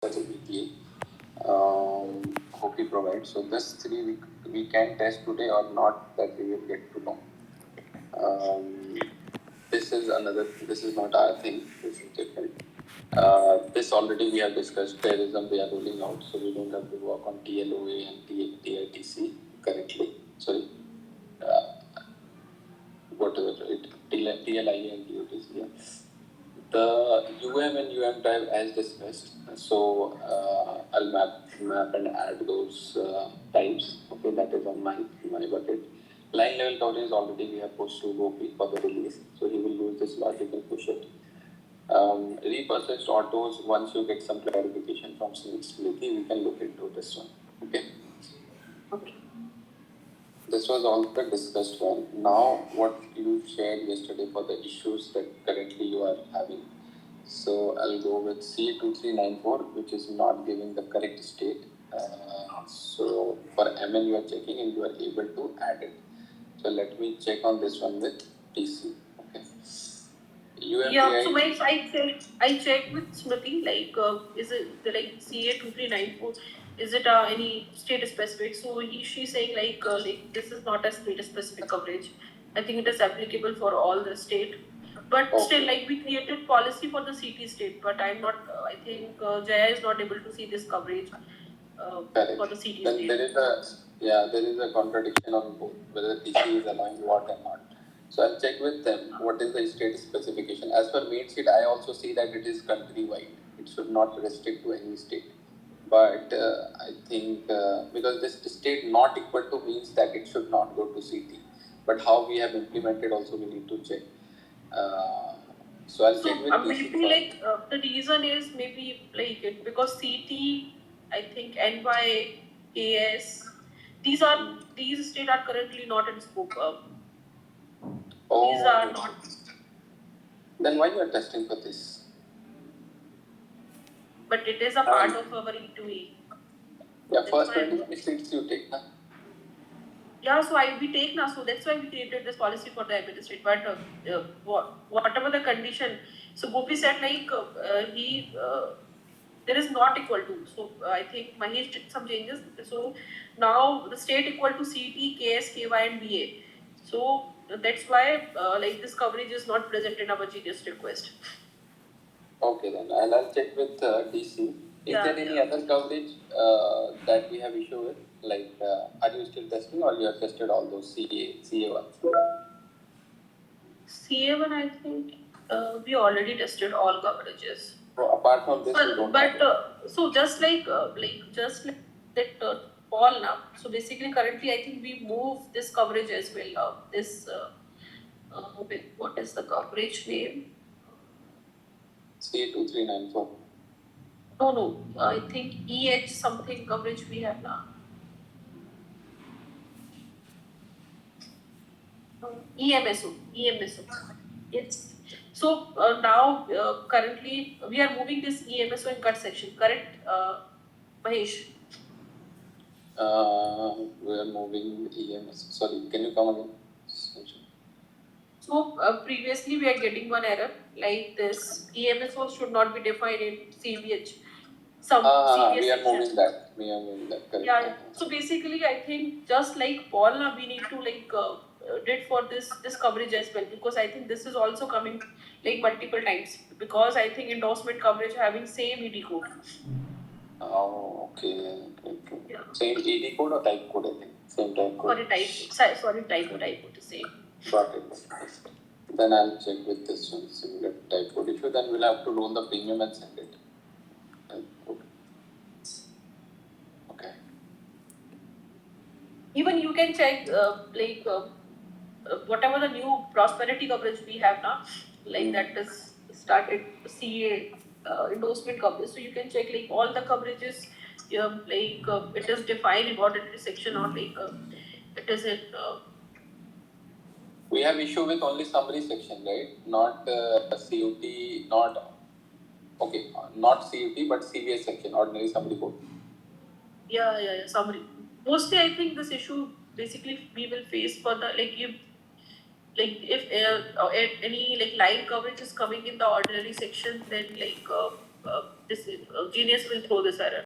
such a PTA. Hope we provide. So this three we can test today or not, that we will get to know. This is another. This is not our thing. This is different. This already we have discussed. Terrorism we are ruling out, so we don't have to work on TLOA and TITC currently. Sorry, what is it? TLIA and TOTC. Yeah. The UM and UM type as discussed. So I'll map and add those types. Okay, that is on my bucket. Line level coverage already we have pushed to Gopi for the release, so he will use this logic and push it. Reprocessed autos, once you get some clarification from Smriti, we can look into this one. Okay. Okay. This was all the discussed one. Now, what you shared yesterday for the issues that currently you are having. So I'll go with C2394, which is not giving the correct state. So for MN you are checking and you are able to add it. So let me check on this one with TC. Okay. Yeah, so I checked with Smriti, like, is it like CA2394? Is it any state specific? So she's saying like this is not a state specific coverage. I think it is applicable for all the state. But still, like, we created policy for the CT state, but I'm not. I think Jaya is not able to see this coverage for the CT then state. There is a contradiction on both whether TC is allowing what or not. So I'll check with them what is the state specification. As per main state, I also see that it is countrywide. It should not restrict to any state. But I think because this state not equal to means that it should not go to CT. But how we have implemented also we need to check. So I'll check with maybe like the reason is maybe like it because CT, I think NYAS, these states are currently not in scope. These are not. Then why you are testing for this? But it is a part of our E2E. Yeah, first 21 states you take, na? Yeah, so we take now, so that's why we created this policy for the administrator. But whatever the condition, so Gopi said like there is not equal to. So I think Mahesh did some changes. So now the state equal to CT, KS, KY, and BA. So that's why like this coverage is not present in our GDS request. Okay, then I'll check with DC. Is there any other coverage that we have issue with? Like, are you still testing or you have tested all those CA1? CA1, I think we already tested all coverages. So apart from this, so just like that Paul now. So basically, currently, I think we move this coverage as well. What is the coverage name? CA2394. No. I think EH something coverage we have now. EMSO. Yes. So now currently we are moving this EMSO in cut section. Correct, Mahesh? We are moving EMS. Sorry, can you come again? So previously we are getting one error like this. EMSO should not be defined in CVH. We are moving that. Correct. Yeah. So basically, I think just like Paul, now we need to did for this coverage as well, because I think this is also coming like multiple times, because I think endorsement coverage having same ED code. Oh, okay. Yeah. Same ED code or type code, I think. Same type code. Type code is same. Got it. Then I'll check with this one, similar type code issue. Then we'll have to roll the premium and send it. Okay. Even you can check whatever the new prosperity coverage we have now, like that is started CA endorsement coverage. So you can check like all the coverages, it is defined in auditory section or it is in. We have issue with only summary section, right? Not CUT, not CUT, but CVS section, ordinary summary code. Yeah, summary. Mostly, I think this issue basically we will face for the if any line coverage is coming in the ordinary section, then this Genius will throw this error.